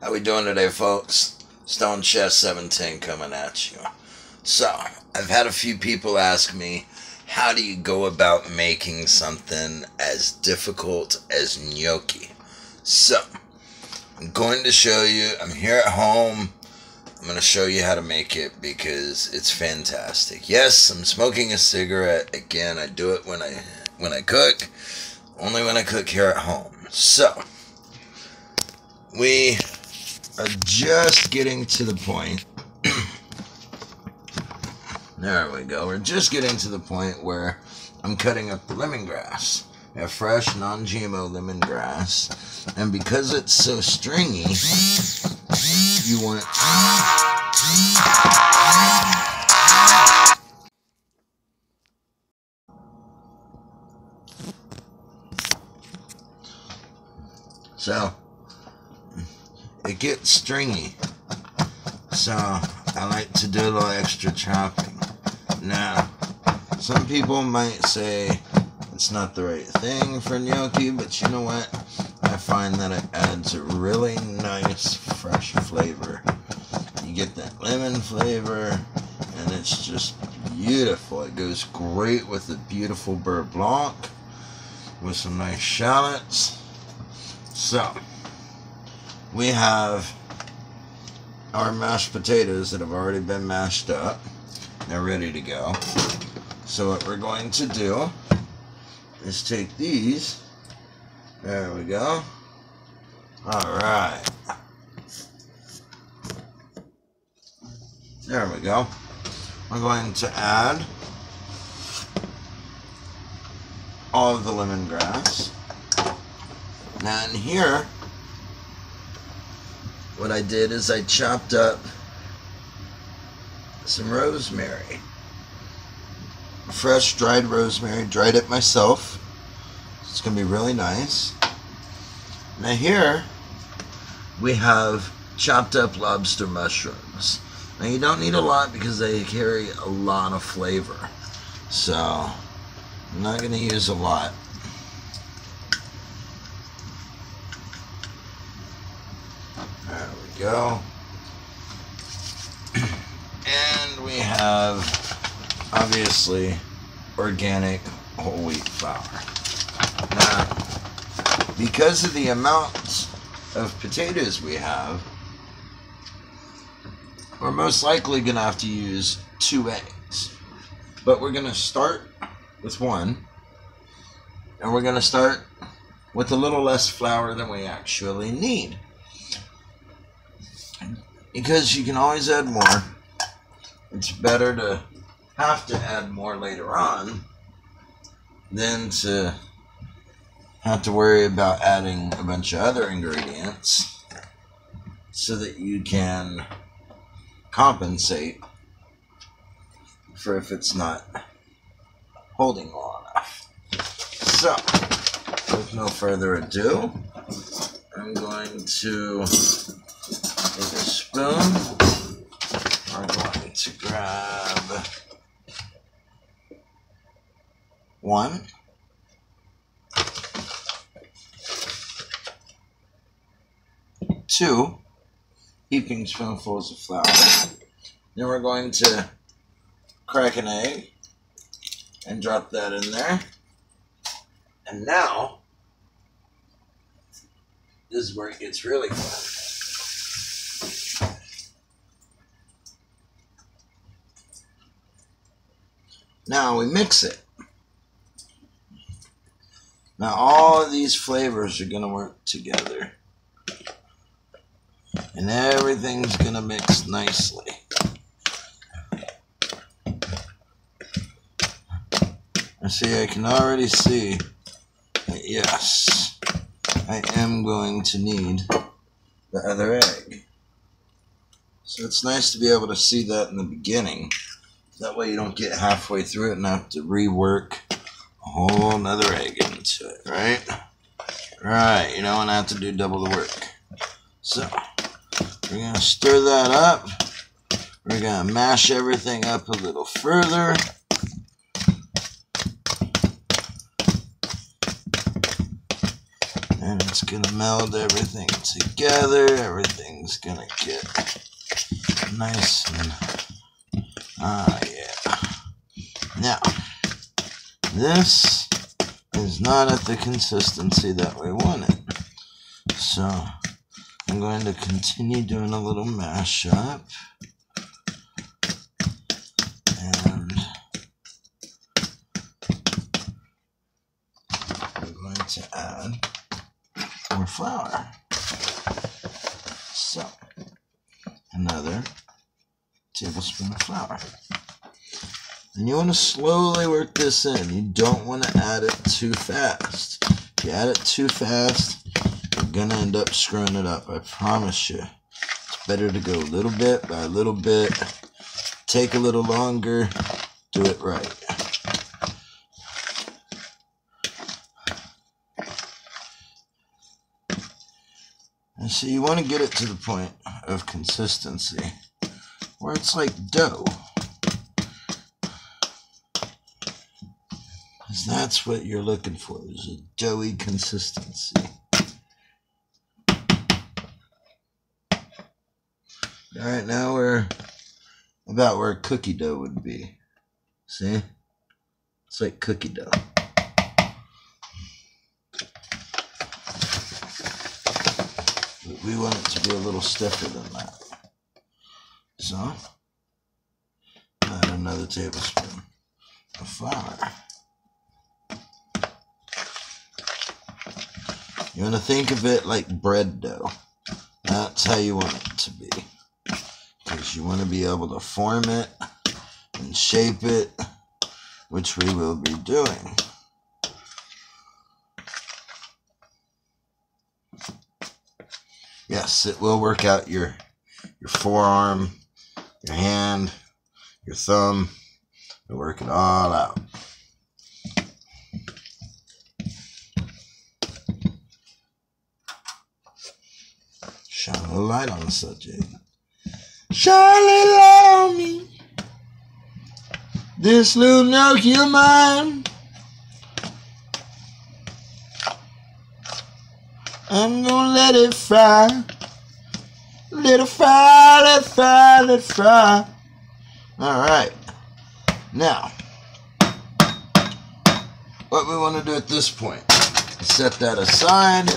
How we doing today, folks? Stone Chest 17 coming at you. So, I've had a few people ask me, how do you go about making something as difficult as gnocchi? So, I'm going to show you. I'm here at home. I'm going to show you how to make it because it's fantastic. Yes, I'm smoking a cigarette. Again, I do it when I cook. Only when I cook here at home. So, we are just getting to the point. There we go. We're just getting to the point where I'm cutting up the lemongrass. I have fresh, non-GMO lemongrass. And because it's so stringy, you want... So, it gets stringy. So, I like to do a little extra chopping. Now, some people might say it's not the right thing for gnocchi, but you know what? I find that it adds a really nice, fresh flavor. You get that lemon flavor, and it's just beautiful. It goes great with the beautiful beurre blanc, with some nice shallots. So, we have our mashed potatoes that have already been mashed up. They're ready to go. So what we're going to do is take these. There we go. Alright. There we go. We're going to add all of the lemongrass. Now in here, what I did is I chopped up some rosemary. Fresh dried rosemary, dried it myself. It's going to be really nice. Now here we have chopped up lobster mushrooms. Now you don't need a lot because they carry a lot of flavor. So I'm not going to use a lot. There we go. And we have, obviously, organic whole wheat flour. Now, because of the amount of potatoes we have, we're most likely going to have to use 2 eggs. But we're going to start with 1. And we're going to start with a little less flour than we actually need. Because you can always add more. It's better to have to add more later on than to have to worry about adding a bunch of other ingredients so that you can compensate for if it's not holding well enough. So, with no further ado, I'm going to take a spoon. We're going to grab 1, 2 heaping spoonfuls of flour. Then we're going to crack an egg and drop that in there. And now, this is where it gets really fun. Now we mix it. Now all of these flavors are going to work together. And everything's going to mix nicely. I can already see that yes, I am going to need the other egg. So it's nice to be able to see that in the beginning. That way you don't get halfway through it and have to rework a whole nother egg into it, right? Right, you don't want to have to do double the work. So, we're going to stir that up. We're going to mash everything up a little further. And it's going to meld everything together. Everything everything's gonna get nice and yeah. Now, this is not at the consistency that we want it. So, I'm going to continue doing a little mash up. And I'm going to add more flour. So, another tablespoon of flour. And you want to slowly work this in. You don't want to add it too fast. If you add it too fast, you're going to end up screwing it up. I promise you. It's better to go little bit by little bit. Take a little longer. Do it right. And so you want to get it to the point of consistency where it's like dough. Because that's what you're looking for, is a doughy consistency. Alright, now we're about where cookie dough would be. See? It's like cookie dough. But we want it to be a little stiffer than that. So, add another tablespoon of flour. You want to think of it like bread dough. That's how you want it to be. Because you want to be able to form it and shape it, which we will be doing. Yes, it will work out your forearm, your hand, your thumb. It'll work it all out. Shine a little light on the subject. Shine a little light on me. This little gnocchi of mine. I'm gonna let it fry. Let it fry, let it fry, let it fry. Alright. Now, what we want to do at this point is set that aside.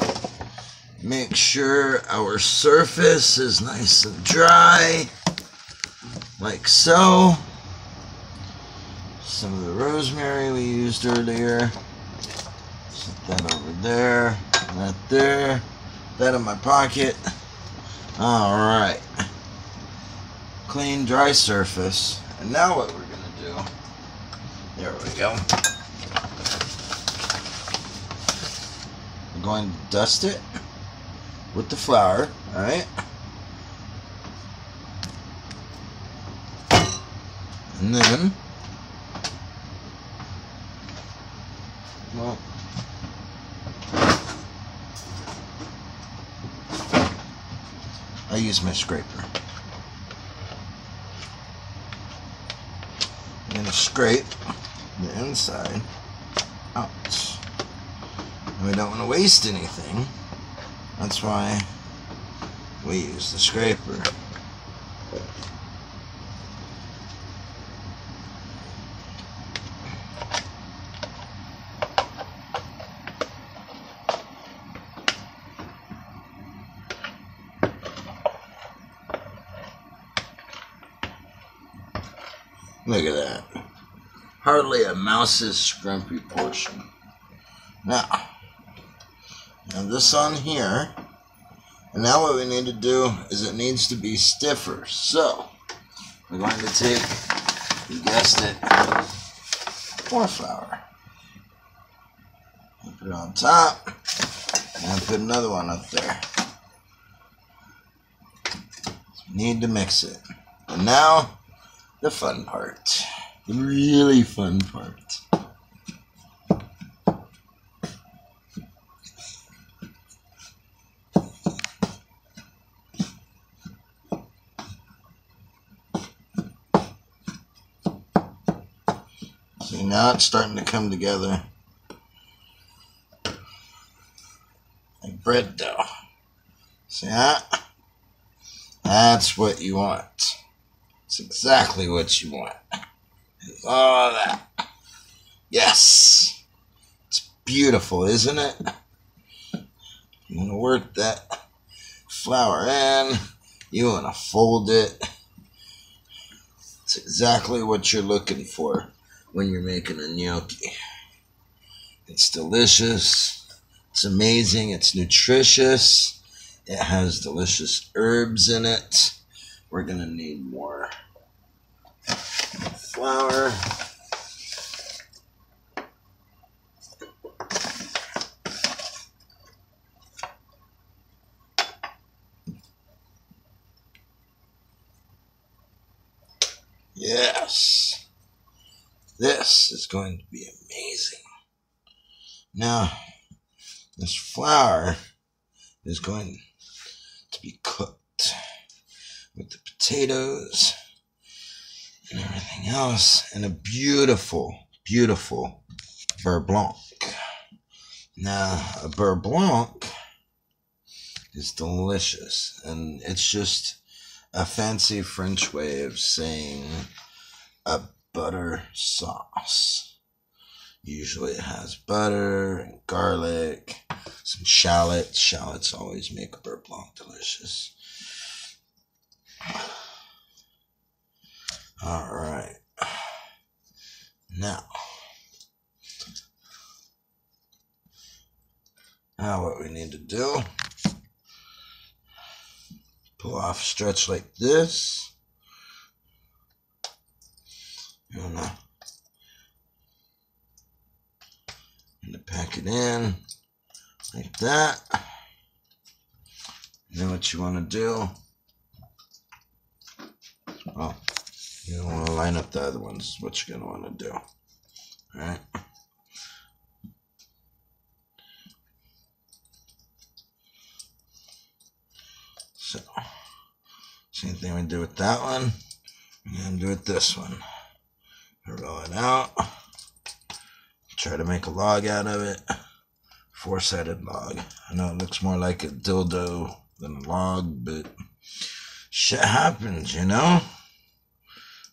Make sure our surface is nice and dry, like so. Some of the rosemary we used earlier. Set that over there, that there, that in my pocket. Alright. Clean, dry surface. And now what we're going to do, there we go. We're going to dust it with the flour, alright? And then, well, I use my scraper. I'm going to scrape the inside out. And we don't want to waste anything. That's why we use the scraper. Look at that. Hardly a mouse's scrumpy portion. Now this on here, and now what we need to do is it needs to be stiffer. So we're going to take, you guessed it, more flour. Put it on top, and put another one up there. Need to mix it. And now the fun part, the really fun part. See, now it's starting to come together like bread dough. See that? That's what you want. It's exactly what you want. All that. Yes. It's beautiful, isn't it? You want to work that flour in. You want to fold it. It's exactly what you're looking for when you're making a gnocchi. It's delicious. It's amazing. It's nutritious. It has delicious herbs in it. We're going to need more flour. Yes. This is going to be amazing. Now, this flour is going to be cooked with the potatoes and everything else in a beautiful, beautiful beurre blanc. Now, a beurre blanc is delicious, and it's just a fancy French way of saying a butter sauce. Usually it has butter and garlic, some shallots. Shallots always make a beurre blanc delicious. All right. Now what we need to do, pull off a stretch like this. And pack it in like that. And then what you want to do, oh, you don't want to line up the other ones. What you're going to want to do. All right. So, same thing we do with that one. We're going to do with this one. Roll it out. Try to make a log out of it. 4-sided log. I know it looks more like a dildo than a log, but shit happens, you know?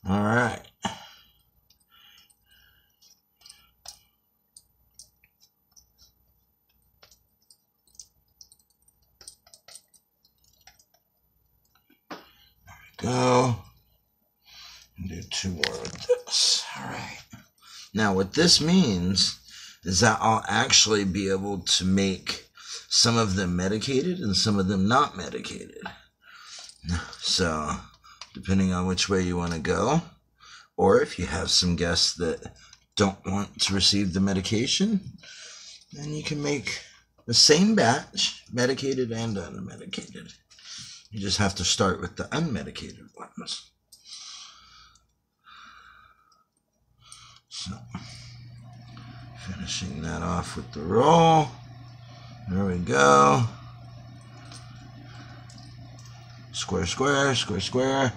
Alright. Go. And do 2 more with this. Alright. Now what this means is that I'll actually be able to make some of them medicated and some of them not medicated. So, depending on which way you want to go, or if you have some guests that don't want to receive the medication, then you can make the same batch, medicated and unmedicated. You just have to start with the unmedicated ones. So, finishing that off with the roll. There we go. Square, square, square, square.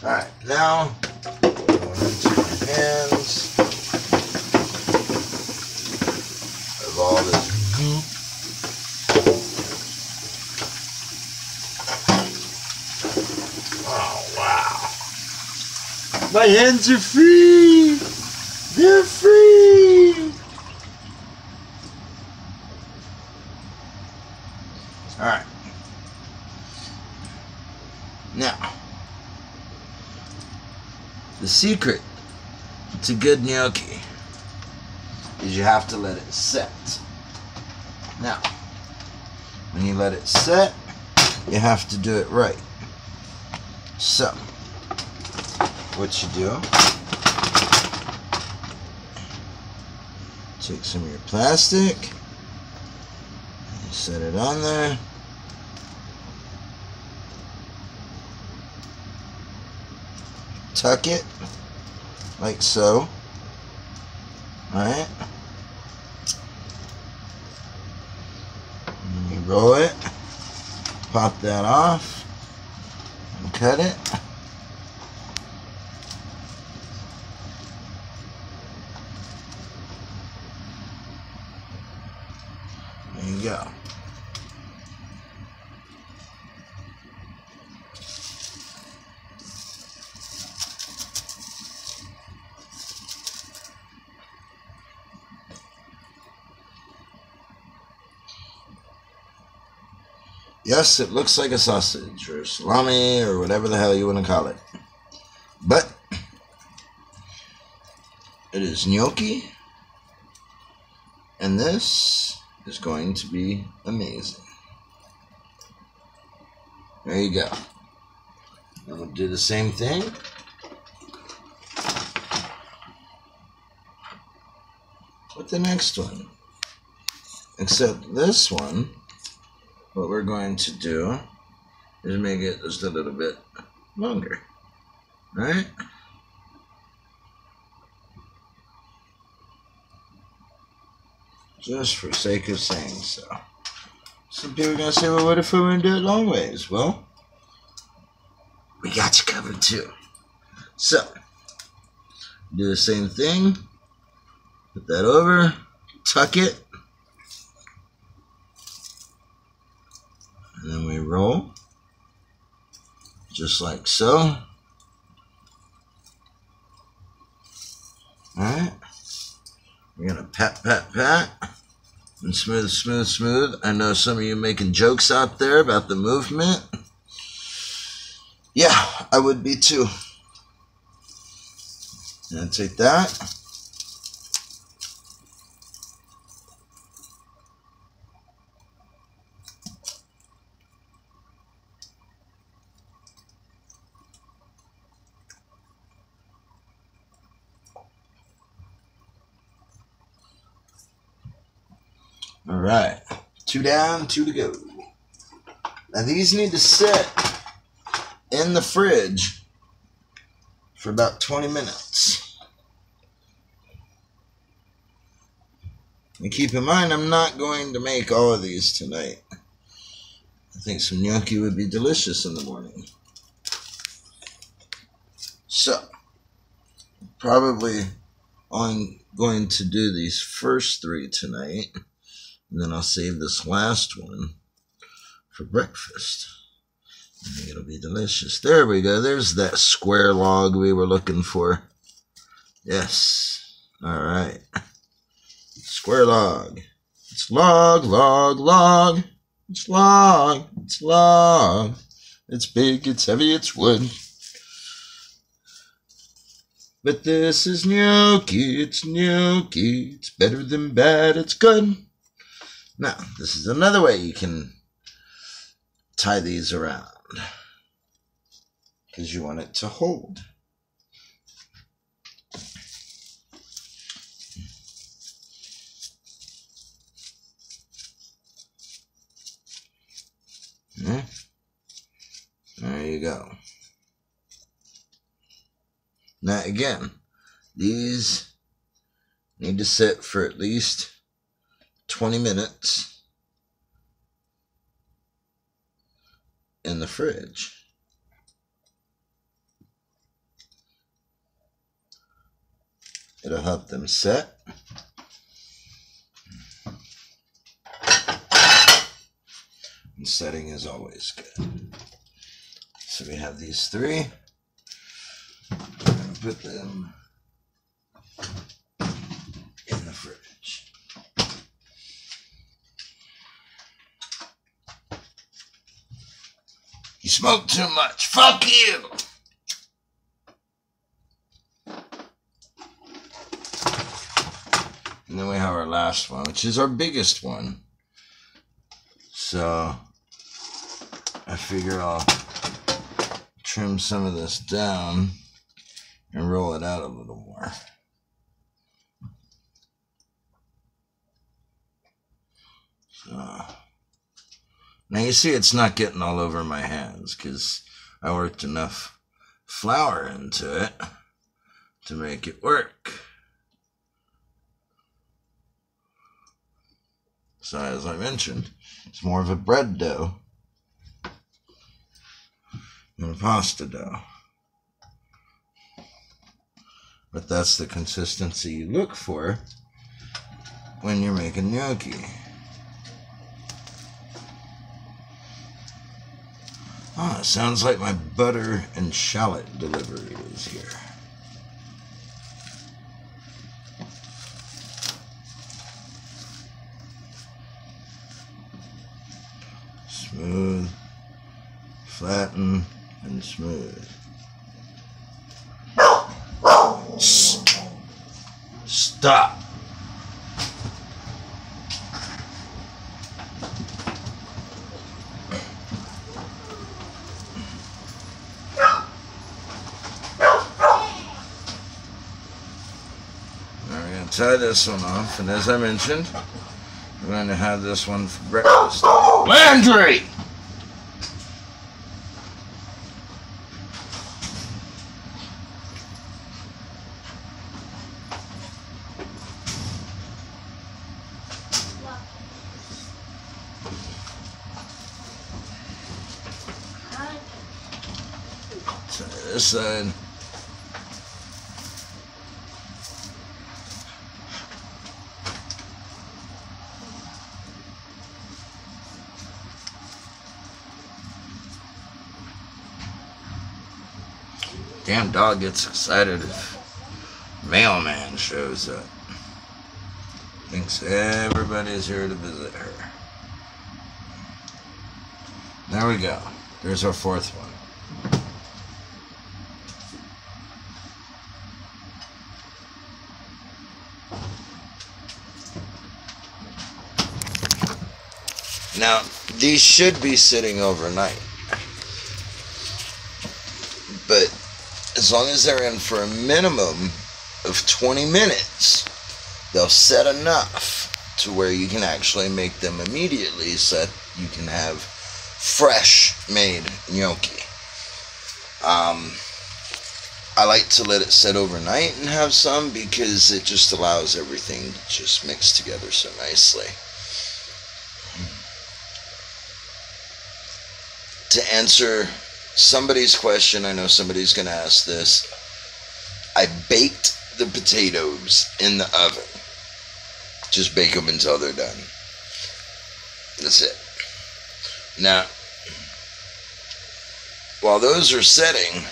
Alright, now, rinse my hands of all this goop. Oh, wow. My hands are free! They're free! Alright. Now, the secret to good gnocchi is you have to let it set. Now, when you let it set, you have to do it right. So, what you do, take some of your plastic, and you set it on there. Tuck it like so. Alright. You roll it, pop that off, and cut it. There you go. Yes, it looks like a sausage or salami or whatever the hell you want to call it. But it is gnocchi. And this is going to be amazing. There you go. I'm going to do the same thing. With the next one. Except this one, what we're going to do is make it just a little bit longer. Right? Just for sake of saying so. Some people are going to say, well, what if we want to do it long ways? Well, we got you covered too. So, do the same thing. Put that over. Tuck it. And then we roll. Just like so. Alright. We're going to pat, pat, pat. And smooth, smooth, smooth. I know some of you making jokes out there about the movement. Yeah, I would be too. And take that. All right, 2 down, 2 to go. Now these need to sit in the fridge for about 20 minutes. And keep in mind, I'm not going to make all of these tonight. I think some gnocchi would be delicious in the morning. So, probably only going to do these first 3 tonight. And then I'll save this last one for breakfast. I think it'll be delicious. There we go. There's that square log we were looking for. Yes. All right. Square log. It's log, log, log. It's log. It's log. It's big, it's heavy, it's wood. But this is gnocchi. It's gnocchi. It's better than bad. It's good. Now, this is another way you can tie these around. Because you want it to hold. There you go. Now, again, these need to sit for at least 20 minutes in the fridge. It'll help them set. And setting is always good. So we have these 3. Put them in the fridge. You smoke too much. Fuck you! And then we have our last one, which is our biggest one. So I figure I'll trim some of this down and roll it out a little more. So now you see it's not getting all over my hands because I worked enough flour into it to make it work. So as I mentioned, it's more of a bread dough than a pasta dough. But that's the consistency you look for when you're making gnocchi. Oh, it sounds like my butter and shallot delivery is here. Smooth. smooth, flatten, and smooth. Stop. Now we're going to tie this one off, and as I mentioned, we're going to have this one for breakfast. Landry! This side. Damn dog gets excited if mailman shows up. Thinks everybody's here to visit her. There we go. There's our fourth one. Now, these should be sitting overnight, but as long as they're in for a minimum of 20 minutes, they'll set enough to where you can actually make them immediately so that you can have fresh made gnocchi. I like to let it sit overnight and have some because it just allows everything to just mix together so nicely. To answer somebody's question, I know somebody's going to ask this. I baked the potatoes in the oven. Just bake them until they're done. That's it. Now, while those are setting,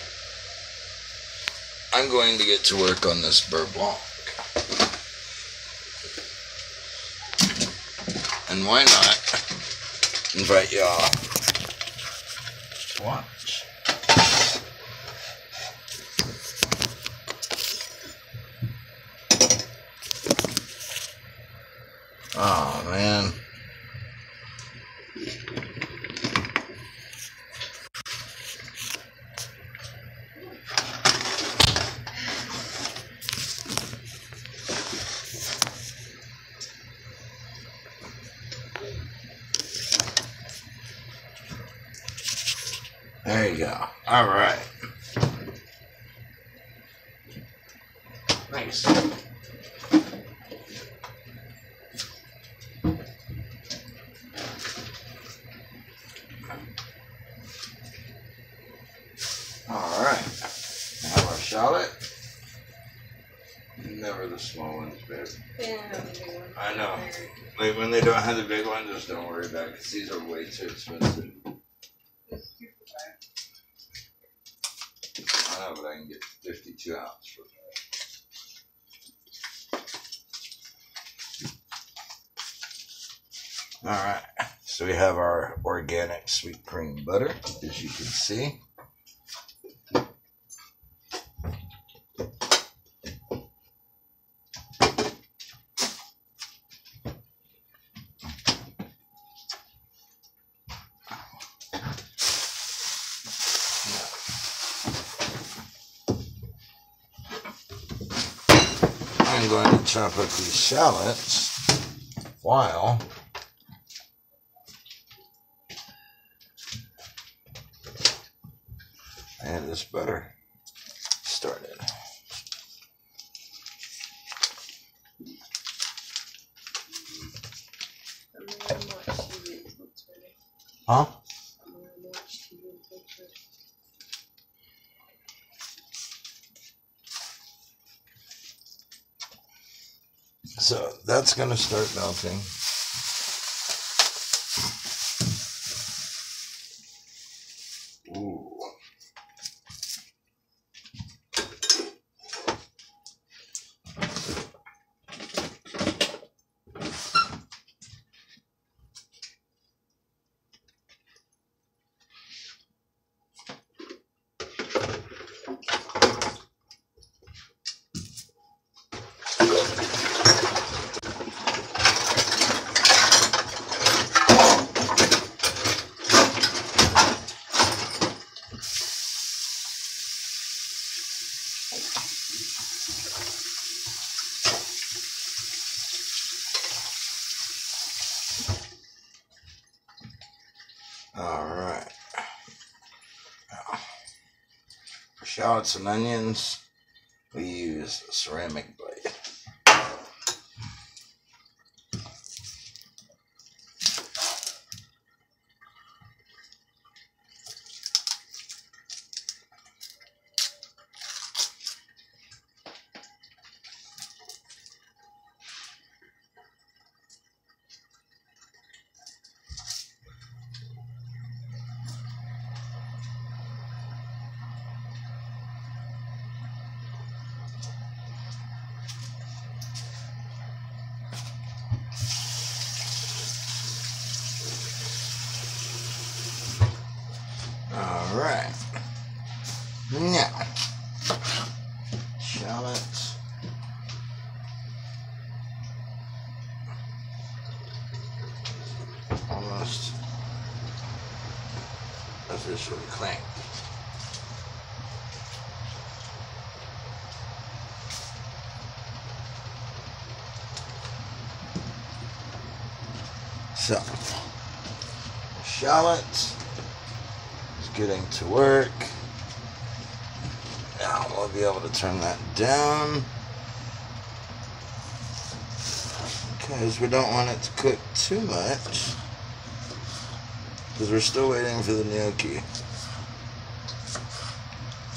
I'm going to get to work on this beurre blanc. And why not invite y'all to watch. Oh man. There you go. All right. Nice. All right. Have our shallot. Never the small ones, babe. Yeah, the big ones. I know. Like when they don't have the big ones, just don't worry about it because these are way too expensive. I know, but I can get 52 ounce for that. Alright, so we have our organic sweet cream butter, as you can see. I'm going to chop up these shallots while I have this butter started. Huh? So that's going to start melting. Ooh. shallots and onions, we use a ceramic blade. Alright, now, shallots, almost officially clean. So, shallots is getting to work. Now we'll be able to turn that down because we don't want it to cook too much because we're still waiting for the gnocchi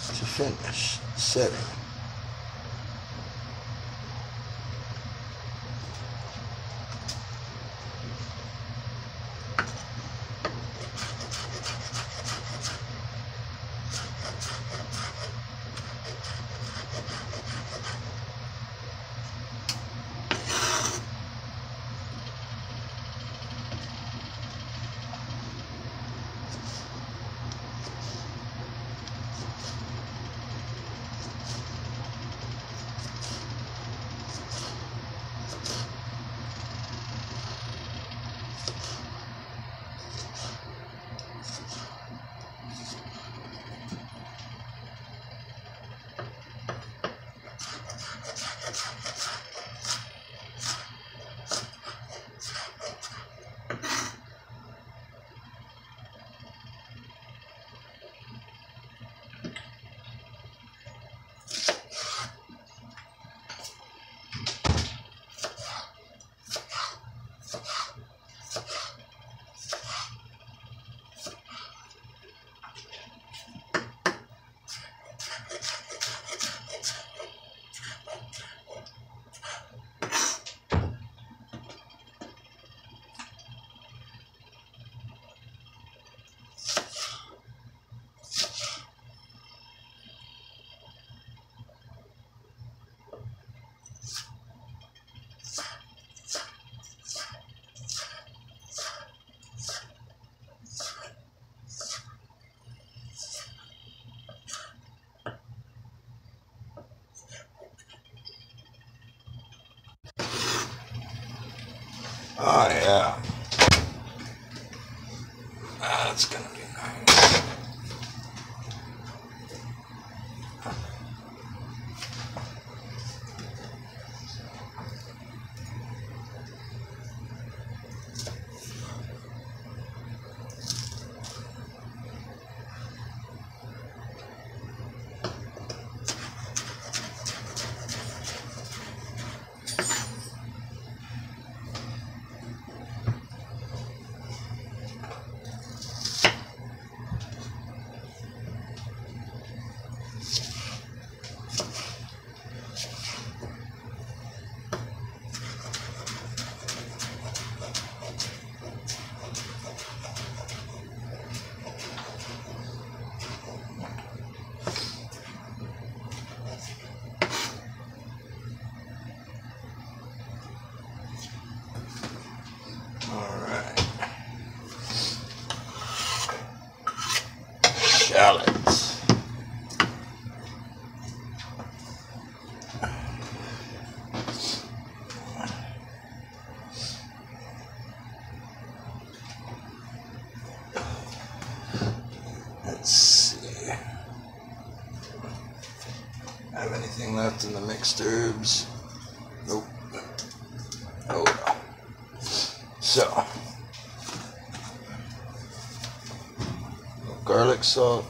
to finish setting. Oh yeah, that's gonna be nice. Shallots. Let's see. Have anything left in the mixed herbs? Nope. Oh well. So, garlic salt.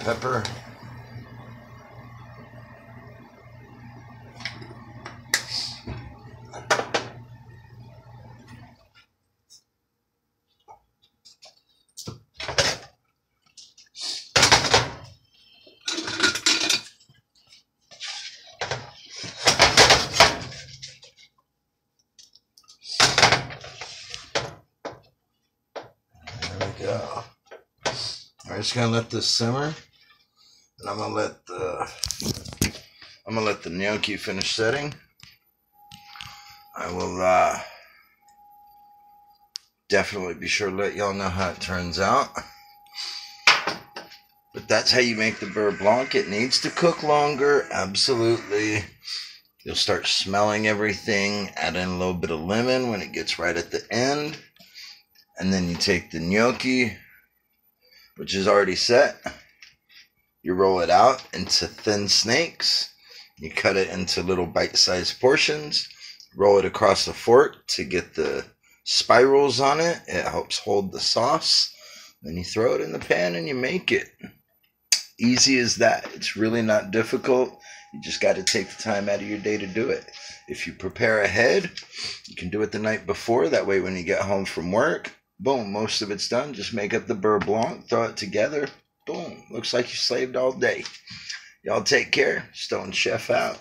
pepper. There we go. I'm just gonna let this simmer, and I'm gonna let the gnocchi finish setting. I will definitely be sure to let y'all know how it turns out. But that's how you make the beurre blanc. It needs to cook longer, absolutely. You'll start smelling everything. Add in a little bit of lemon when it gets right at the end. And then you take the gnocchi, which is already set. You roll it out into thin snakes. You cut it into little bite-sized portions. Roll it across the fork to get the spirals on it. It helps hold the sauce. Then you throw it in the pan and you make it. Easy as that. It's really not difficult. You just got to take the time out of your day to do it. If you prepare ahead, you can do it the night before. That way when you get home from work, boom, most of it's done. Just make up the beurre blanc, throw it together. Boom. Looks like you slaved all day. Y'all take care. Stone Chef out.